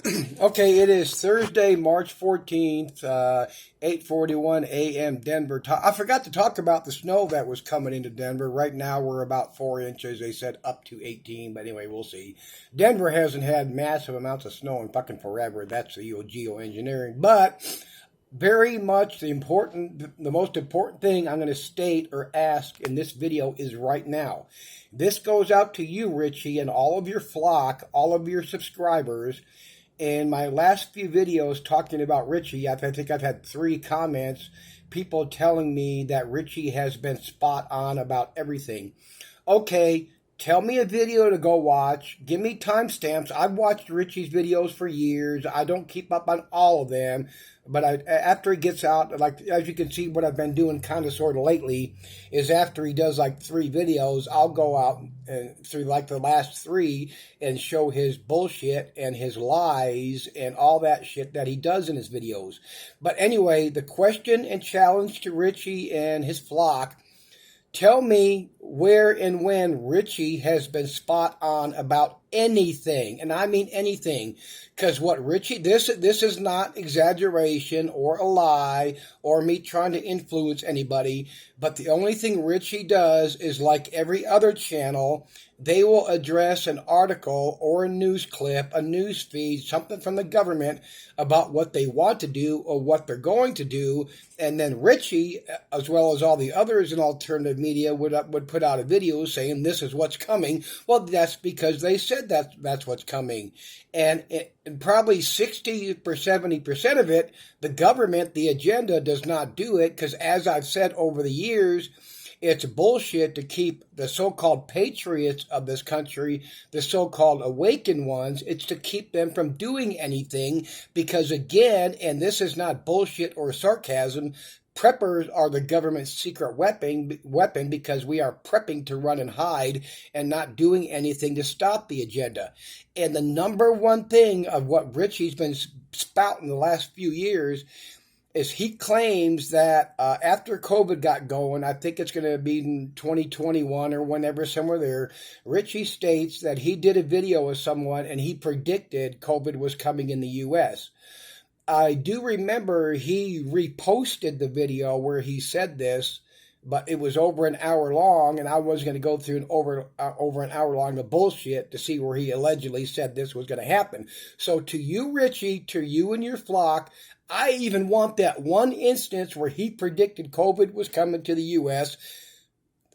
Okay, it is Thursday, March 14th, 8:41 a.m. Denver. I forgot to talk about the snow that was coming into Denver. Right now we're about 4 inches. They said up to 18, but anyway, we'll see. Denver hasn't had massive amounts of snow in fucking forever. That's the geoengineering. But very much the most important thing I'm going to state or ask in this video is right now. This goes out to you, Richie, and all of your flock, all of your subscribers. In my last few videos talking about Richie, I think I've had 3 comments, people telling me that Richie has been spot on about everything. Okay, tell me a video to go watch. Give me timestamps. I've watched Richie's videos for years. I don't keep up on all of them. But after he gets out, like as you can see, what I've been doing kind of sort of lately is after he does like 3 videos, I'll go out and through like the last 3 and show his bullshit and his lies and all that shit that he does in his videos. But anyway, the question and challenge to Richie and his flock: tell me where and when Richie has been spot on about anything, and I mean anything. Because what Richie, this is not exaggeration or a lie or me trying to influence anybody, but the only thing Richie does is, like every other channel, they will address an article or a news clip, a news feed, something from the government about what they want to do or what they're going to do, and then Richie, as well as all the others in alternative media, would put out a video saying this is what's coming. Well, that's because they said that's what's coming. And probably 60 or 70% of it, the government, the agenda does not do it, because as I've said over the years, it's bullshit to keep the so-called patriots of this country, the so-called awakened ones, it's to keep them from doing anything, because again, and this is not bullshit or sarcasm, preppers are the government's secret weapon because we are prepping to run and hide and not doing anything to stop the agenda. And the number one thing of what Richie's been spouting the last few years is he claims that after COVID got going, I think it's going to be in 2021 or whenever, somewhere there, Richie states that he did a video with someone and he predicted COVID was coming in the U.S. I do remember he reposted the video where he said this, but it was over an hour long, and I was going to go through over an hour long of bullshit to see where he allegedly said this was going to happen. So to you, Richie, to you and your flock, I even want that one instance where he predicted COVID was coming to the U.S.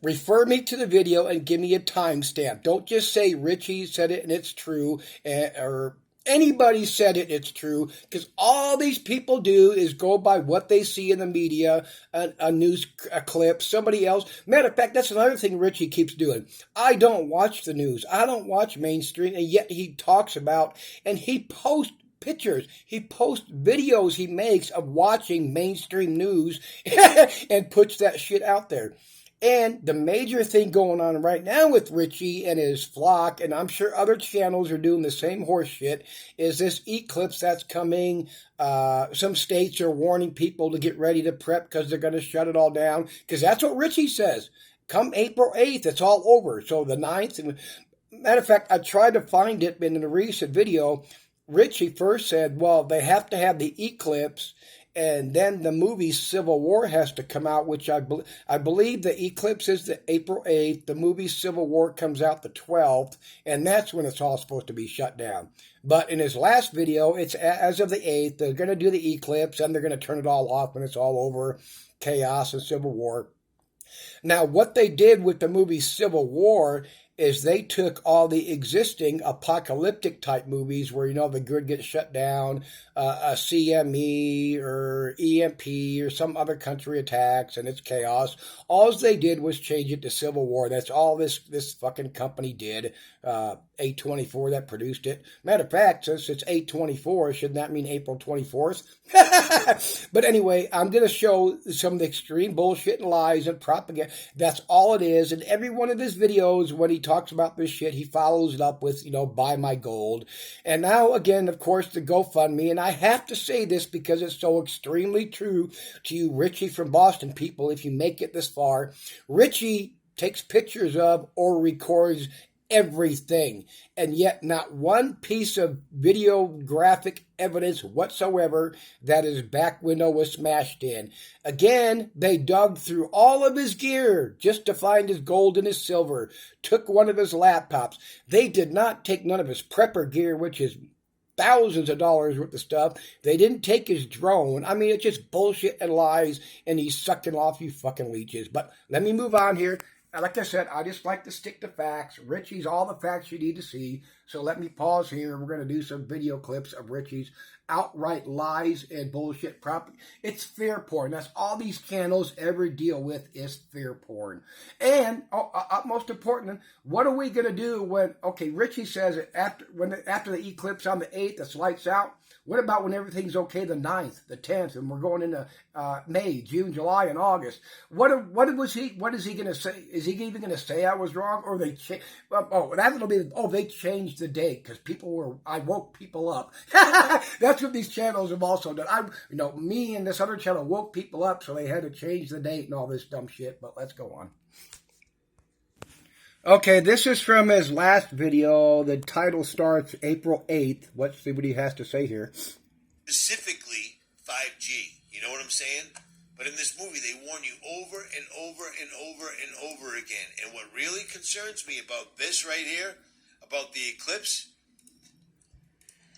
Refer me to the video and give me a timestamp. Don't just say Richie said it and it's true, or anybody said it, it's true, because all these people do is go by what they see in the media, a news clip, somebody else. Matter of fact, that's another thing Richie keeps doing. I don't watch the news. I don't watch mainstream, and yet he talks about, and he posts pictures, he posts videos he makes of watching mainstream news and puts that shit out there. And the major thing going on right now with Richie and his flock, and I'm sure other channels are doing the same horse shit, is this eclipse that's coming. Some states are warning people to get ready to prep because they're going to shut it all down. Because that's what Richie says. Come April 8th, it's all over. So the 9th. And matter of fact, I tried to find it in a recent video. Richie first said, well, they have to have the eclipse, and then the movie Civil War has to come out, which I believe the eclipse is the April 8th. The movie Civil War comes out the 12th, and that's when it's all supposed to be shut down. But in his last video, it's as of the 8th. They're going to do the eclipse, and they're going to turn it all off when it's all over, chaos and Civil War. Now, what they did with the movie Civil War is they took all the existing apocalyptic type movies where, the grid gets shut down, a CME or EMP or some other country attacks and it's chaos. All they did was change it to Civil War. That's all this fucking company did. A24 that produced it. Matter of fact, since it's A24, shouldn't that mean April 24th? But anyway, I'm going to show some of the extreme bullshit and lies and propaganda. That's all it is. And every one of his videos, when he talks about this shit, he follows it up with, buy my gold. And now, again, of course, the GoFundMe. And I have to say this because it's so extremely true to you, Richie from Boston people, if you make it this far. Richie takes pictures of or records everything, and yet not one piece of videographic evidence whatsoever that his back window was smashed in. Again, they dug through all of his gear just to find his gold and his silver, took one of his laptops. They did not take none of his prepper gear, which is thousands of dollars worth of stuff. They didn't take his drone. I mean, it's just bullshit and lies, and he's sucking off, you fucking leeches. But let me move on here. Like I said, I just like to stick to facts. Richie's all the facts you need to see. So let me pause here. We're going to do some video clips of Richie's outright lies and bullshit prop. It's fear porn. That's all these channels ever deal with is fear porn. And most important, what are we going to do when, okay, Richie says after the eclipse on the 8th, it's lights out. What about when everything's okay the 9th, the 10th, and we're going into May, June, July, and August? What is he going to say? Is he even going to say I was wrong, or they they changed the date because I woke people up. That's what these channels have also done. Me and this other channel woke people up, so they had to change the date and all this dumb shit. But let's go on. Okay, this is from his last video. The title starts April 8th. Let's see what he has to say here. Specifically 5G. You know what I'm saying? But in this movie, they warn you over and over and over and over again. And what really concerns me about this right here, about the eclipse,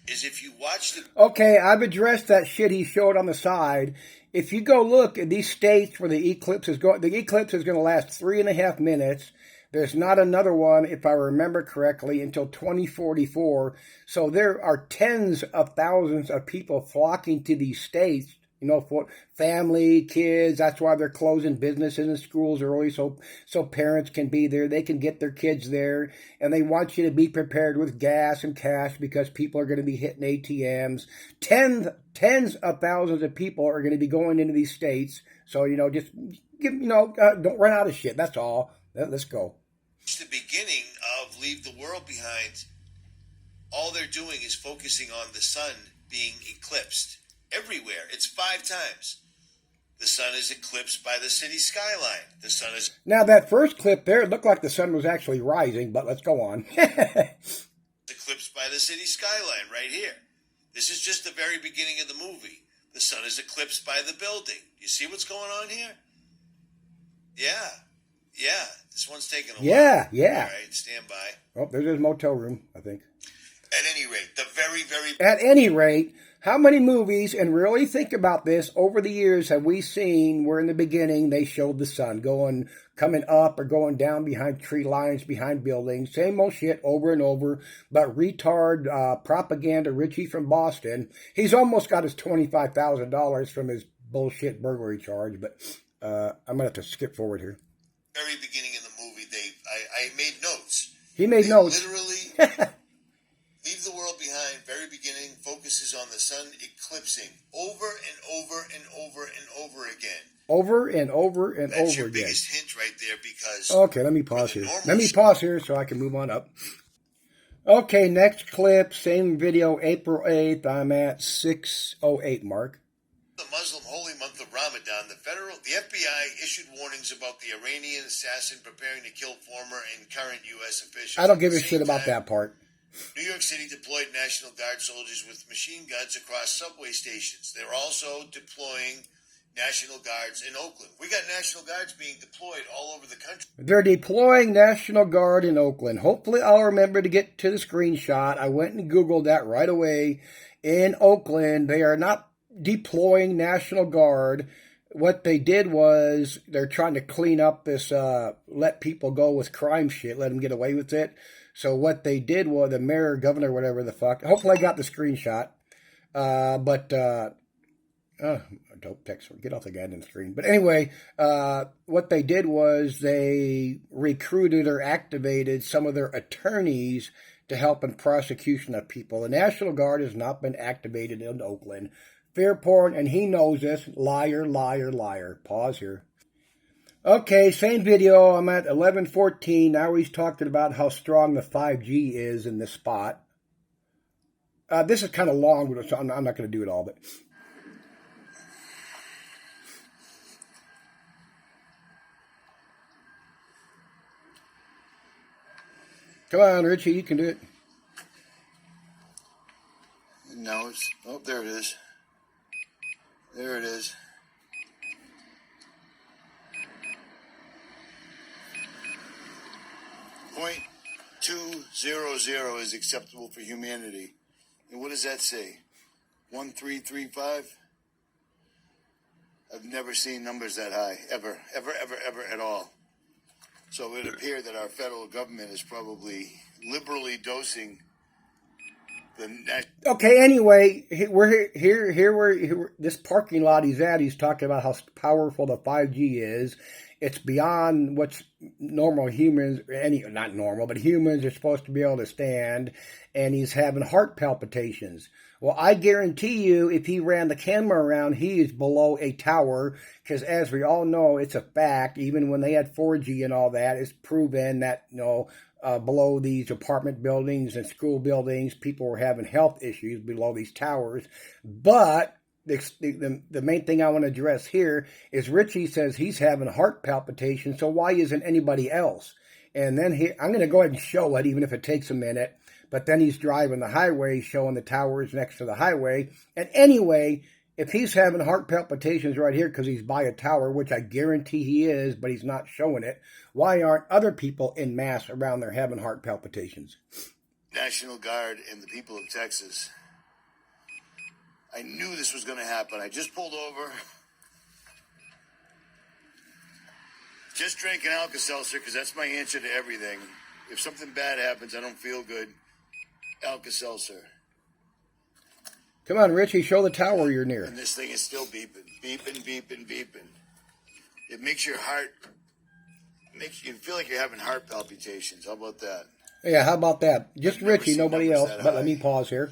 is if you watch the... Okay, I've addressed that shit he showed on the side. If you go look at these states where the eclipse is going to last 3.5 minutes. There's not another one, if I remember correctly, until 2044. So there are tens of thousands of people flocking to these states, for family, kids. That's why they're closing businesses and schools early so parents can be there. They can get their kids there. And they want you to be prepared with gas and cash because people are going to be hitting ATMs. Tens of thousands of people are going to be going into these states. So, don't run out of shit. That's all. Let's go. The beginning of Leave the World Behind, all they're doing is focusing on the sun being eclipsed everywhere. It's 5 times. The sun is eclipsed by the city skyline. The sun is... Now, that first clip there, it looked like the sun was actually rising, but let's go on. Eclipsed by the city skyline right here. This is just the very beginning of the movie. The sun is eclipsed by the building. You see what's going on here? Yeah, this one's taking a while. Yeah. All right, stand by. Oh, there's his motel room, I think. At any rate, At any rate, how many movies, and really think about this, over the years have we seen where in the beginning they showed the sun coming up or going down behind tree lines, behind buildings, same old shit over and over, but retard propaganda Richie from Boston, he's almost got his $25,000 from his bullshit burglary charge, but I'm going to have to skip forward here. Very beginning of the movie, I made notes. He made notes. Literally, Leave the World Behind, very beginning, focuses on the sun eclipsing over and over and over and over again. Over and over and over again. That's your biggest hint right there because... Okay, let me pause here. Let me pause here so I can move on up. Okay, next clip, same video, April 8th. I'm at 6:08 mark. The Muslim holy month of Ramadan, the FBI issued warnings about the Iranian assassin preparing to kill former and current U.S. officials. I don't give a shit about that part. New York City deployed National Guard soldiers with machine guns across subway stations. They're also deploying National Guards in Oakland. We got National Guards being deployed all over the country. They're deploying National Guard in Oakland. Hopefully I'll remember to get to the screenshot. I went and Googled that right away. In Oakland, they are not deploying National Guard. What they did was they're trying to clean up this let people go with crime shit, let them get away with it. So what they did was the mayor, governor, whatever the fuck. Hopefully I got the screenshot. Don't text. Get off the goddamn screen. But anyway, what they did was they recruited or activated some of their attorneys to help in prosecution of people. The National Guard has not been activated in Oakland. Fear porn, and he knows this. Liar, liar, liar. Pause here. Okay, same video. I'm at 11:14. Now he's talking about how strong the 5G is in this spot. This is kind of long, so I'm not going to do it all, but... Come on, Richie, you can do it. No, it's... Oh, there it is. There it is. .200 is acceptable for humanity. And what does that say? 1335? I've never seen numbers that high, ever at all. So it would appear that our federal government is probably liberally dosing the... Okay, anyway, we're here, this parking lot he's at, he's talking about how powerful the 5G is. It's beyond what's normal humans, not normal, but humans are supposed to be able to stand, and he's having heart palpitations. Well, I guarantee you, if he ran the camera around, he is below a tower, because as we all know, it's a fact, even when they had 4G and all that, it's proven that, below these apartment buildings and school buildings, people were having health issues below these towers. But the main thing I want to address here is Richie says he's having heart palpitations, so why isn't anybody else? And then I'm going to go ahead and show it, even if it takes a minute. But then he's driving the highway, showing the towers next to the highway. And anyway, if he's having heart palpitations right here because he's by a tower, which I guarantee he is, but he's not showing it, why aren't other people en masse around there having heart palpitations? National Guard and the people of Texas. I knew this was going to happen. I just pulled over. Just drank an Alka-Seltzer because that's my answer to everything. If something bad happens, I don't feel good. Alka-Seltzer. Come on, Richie, show the tower you're near. And this thing is still beeping. Beeping. It makes your heart... makes you feel like you're having heart palpitations. How about that? Yeah, how about that? Just Richie, nobody else. But let me pause here.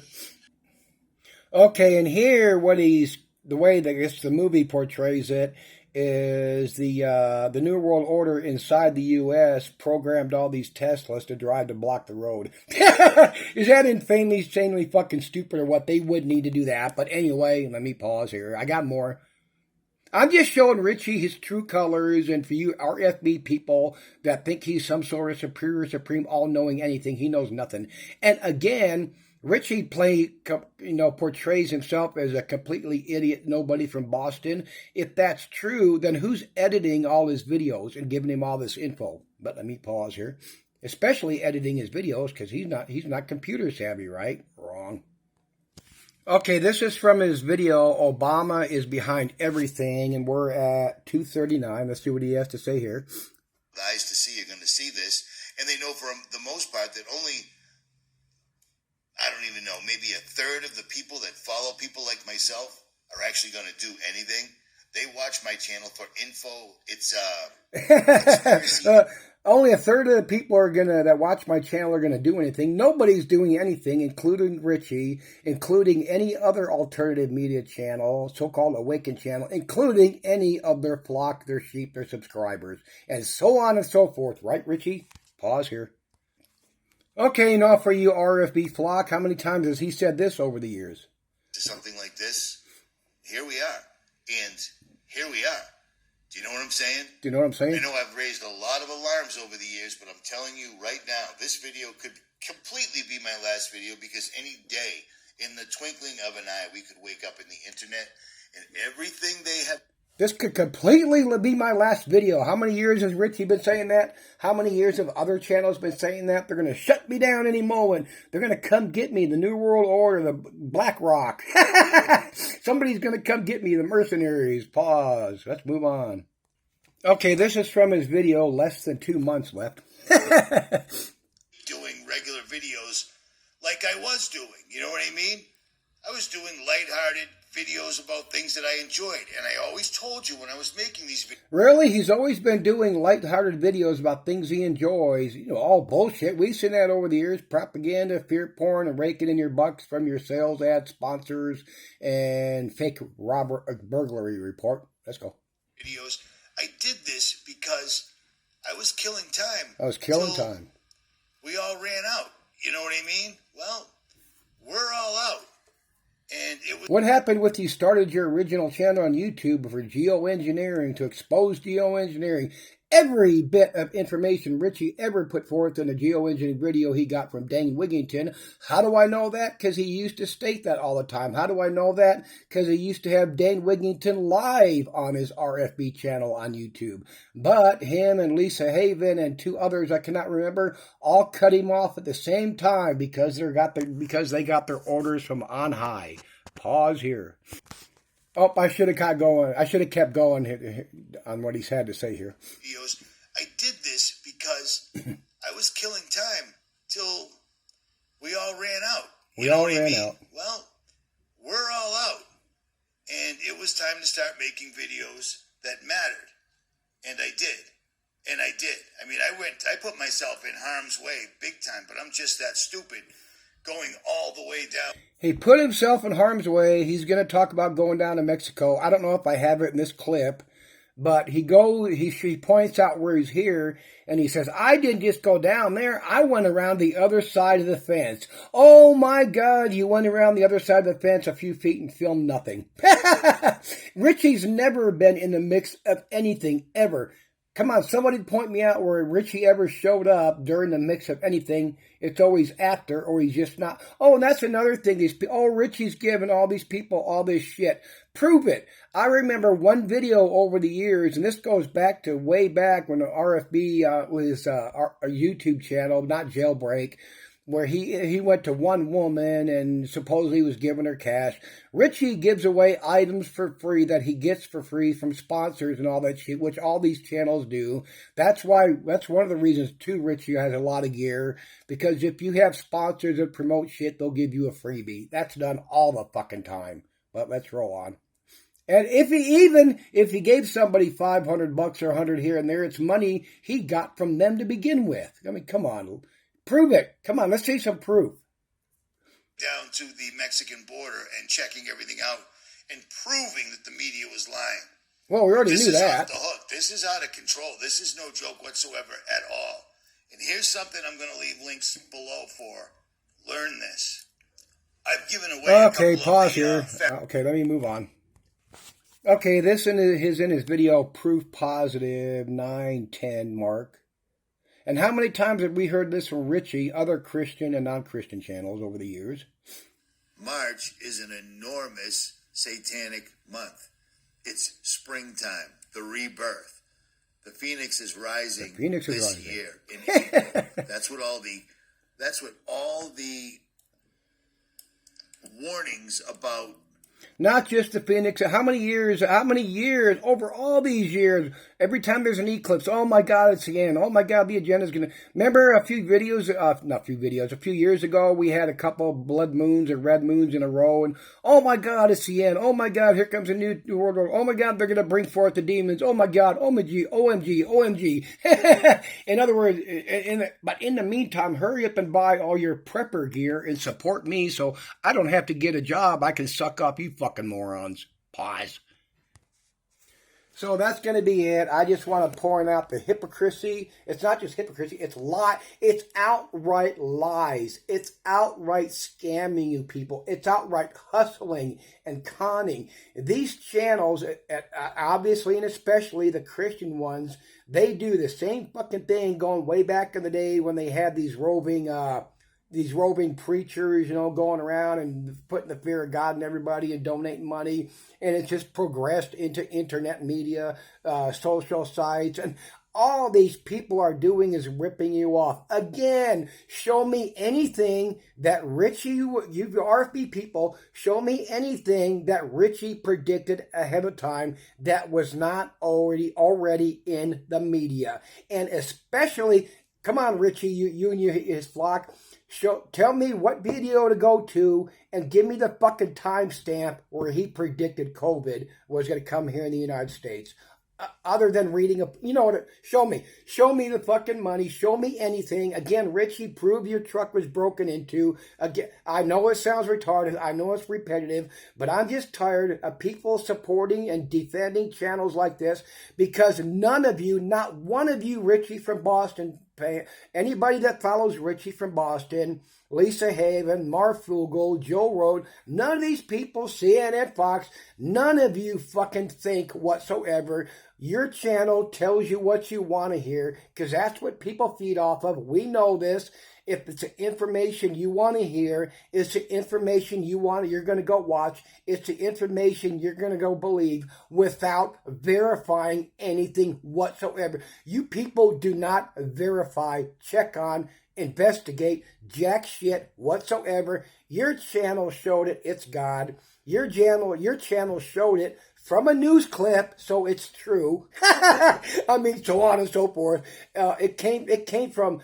Okay, and here the way that the movie portrays it is the New World Order inside the U.S. programmed all these Teslas to drive to block the road. Is that insanely fucking stupid or what? They would need to do that. But anyway, let me pause here. I got more. I'm just showing Richie his true colors, and for you RFB people that think he's some sort of superior, supreme, all-knowing anything, he knows nothing. And again, Richie portrays himself as a completely idiot nobody from Boston. If that's true, then who's editing all his videos and giving him all this info? But let me pause here. Especially editing his videos, because he's not computer savvy, right? Wrong. Okay, this is from his video, Obama is behind everything, and we're at 2:39. Let's see what he has to say here. The eyes to see are going to see this, and they know for the most part that only... I don't even know, maybe a third of the people that follow people like myself are actually going to do anything. They watch my channel for info. It's only a third of the people that watch my channel are gonna do anything. Nobody's doing anything, including Richie, including any other alternative media channel, so-called Awakened channel, including any of their flock, their sheep, their subscribers, and so on and so forth. Right, Richie? Pause here. Okay, now for you RFB flock, how many times has he said this over the years? Something like this. Here we are. And here we are. Do you know what I'm saying? Do you know what I'm saying? I know I've raised a lot of alarms over the years, but I'm telling you right now, this video could completely be my last video, because any day, in the twinkling of an eye, we could wake up in the internet and everything they have... This could completely be my last video. How many years has Richie been saying that? How many years have other channels been saying that? They're going to shut me down any moment. They're going to come get me. The New World Order, the Black Rock. Somebody's going to come get me. The mercenaries. Pause. Let's move on. Okay, this is from his video. Less than 2 months left. Doing regular videos like I was doing. You know what I mean? I was doing lighthearted videos about things that I enjoyed. And I always told you when I was making these videos. Really? He's always been doing lighthearted videos about things he enjoys. All bullshit. We've seen that over the years. Propaganda, fear porn, and raking in your bucks from your sales ad sponsors and fake burglary report. Let's go. Videos. I did this because I was killing time. I was killing time. We all ran out. You know what I mean? Well, we're all out. And it was... What happened with you started your original channel on YouTube for geoengineering, to expose geoengineering? every bit of information Richie ever put forth in a geoengineering video he got from Dane Wigington. How do I know that? Because he used to state that all the time. How do I know that? Because he used to have Dane Wigington live on his RFB channel on YouTube. But him and Lisa Haven and two others I cannot remember all cut him off at the same time because they got their orders from on high. Pause here. Oh, I should have kept going. I should have kept going on what he's had to say here. I did this because I was killing time till we all ran out. We all ran out. Well, we're all out. And it was time to start making videos that mattered. And I did. And I did. I mean, I put myself in harm's way big time, but I'm just that stupid. Going all the way down. He put himself in harm's way. He's going to talk about going down to Mexico. I don't know if I have it in this clip, but he points out where he's here, and he says, I didn't just go down there. I went around the other side of the fence. Oh, my God, you went around the other side of the fence a few feet and filmed nothing. Richie's never been in the mix of anything, ever. Come on, somebody point me out where Richie ever showed up during the mix of anything. It's always after, or he's just not. Oh, and that's another thing. Richie's giving all these people all this shit. Prove it. I remember one video over the years, and this goes back to way back when the RFB was a YouTube channel, not Jailbreak, where he went to one woman and supposedly was giving her cash. Richie gives away items for free that he gets for free from sponsors and all that shit, which all these channels do. That's one of the reasons, too, Richie has a lot of gear, because if you have sponsors that promote shit, they'll give you a freebie. That's done all the fucking time. But let's roll on. And if he gave somebody $500 or $100 here and there, it's money he got from them to begin with. I mean, come on. Prove it. Come on, let's see some proof. Down to the Mexican border and checking everything out and proving that the media was lying. Well, we already knew that. This is off the hook. This is out of control. This is no joke whatsoever at all. And here's something I'm going to leave links below for. Learn this. I've given away Okay, pause here. Okay, let me move on. Okay, this is in his video, proof positive 910 mark. And how many times have we heard this from Richie, other Christian and non-Christian channels over the years? March is an enormous satanic month. It's springtime, the rebirth. The phoenix is rising this year in April. That's what all the warnings about. Not just the Phoenix. How many years, over all these years, every time there's an eclipse, oh my God, it's the end. Oh my God, the agenda's going to... Remember a few years ago, we had a couple blood moons or red moons in a row, and oh my God, it's the end. Oh my God, here comes a new world order. Oh my God, they're going to bring forth the demons. Oh my God, OMG, OMG, OMG. In other words, but in the meantime, hurry up and buy all your prepper gear and support me so I don't have to get a job. I can suck up you fucking morons. Pause. So that's going to be it. I just want to point out the hypocrisy. It's not just hypocrisy. It's It's outright lies. It's outright scamming you people. It's outright hustling and conning. These channels, obviously and especially the Christian ones, they do the same fucking thing going way back in the day when they had these roving preachers, going around and putting the fear of God in everybody and donating money. And it's just progressed into internet media, social sites. And all these people are doing is ripping you off. Again, show me anything that Richie, you RFB people, show me anything that Richie predicted ahead of time that was not already in the media. And especially, come on, Richie, you and his flock, tell me what video to go to and give me the fucking timestamp where he predicted COVID was going to come here in the United States. Other than reading show me the fucking money. Show me anything. Again, Richie, prove your truck was broken into. Again, I know it sounds retarded. I know it's repetitive, but I'm just tired of people supporting and defending channels like this because none of you, not one of you, Richie from Boston, Anybody that follows Richie from Boston, Lisa Haven, Mark Fugel, Joe Road, none of these people, CNN, Fox, none of you fucking think whatsoever. Your channel tells you what you want to hear because that's what people feed off of. We know this. If it's the information you want to hear, it's the information you're going to go watch. It's the information you're going to go believe without verifying anything whatsoever. You people do not verify, check on, investigate, jack shit whatsoever. Your channel showed it, it's God. Your channel showed it from a news clip, so it's true. I mean, so on and so forth. It came from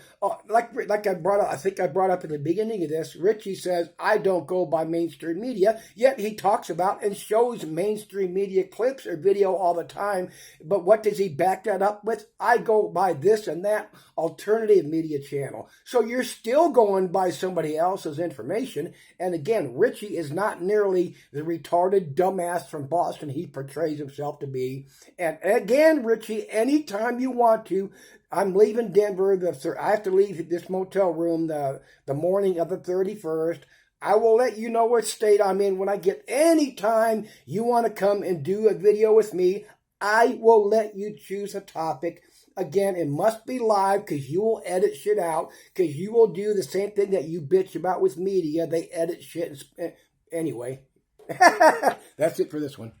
like I brought up. I think I brought up in the beginning of this. Richie says I don't go by mainstream media, yet he talks about and shows mainstream media clips or video all the time. But what does he back that up with? I go by this and that alternative media channel. So you're still going by somebody else's information. And again, Richie is not nearly the retarded dumbass from Boston he portrays himself to be. And again, Richie, anytime you want to, I'm leaving Denver. I have to leave this motel room the morning of the 31st. I will let you know what state I'm in when I get. Anytime you want to come and do a video with me, I will let you choose a topic. Again, it must be live because you will edit shit out because you will do the same thing that you bitch about with media. They edit shit. Anyway, that's it for this one.